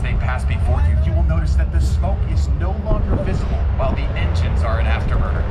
as they pass before you, you will notice that the smoke is no longer visible while the engines are in afterburner.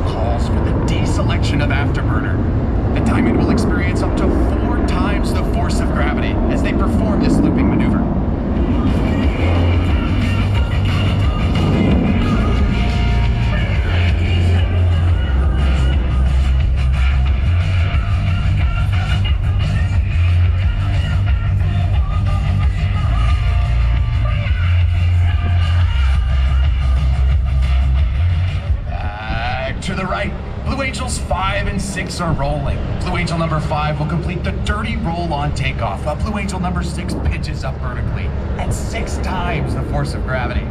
Calls for the deselection of afterburner. The Diamond will experience up to 4 times the force of gravity as they perform this looping maneuver. To the right, Blue Angels 5 and 6 are rolling. Blue Angel number 5 will complete the dirty roll on takeoff, while Blue Angel number 6 pitches up vertically at 6 times the force of gravity.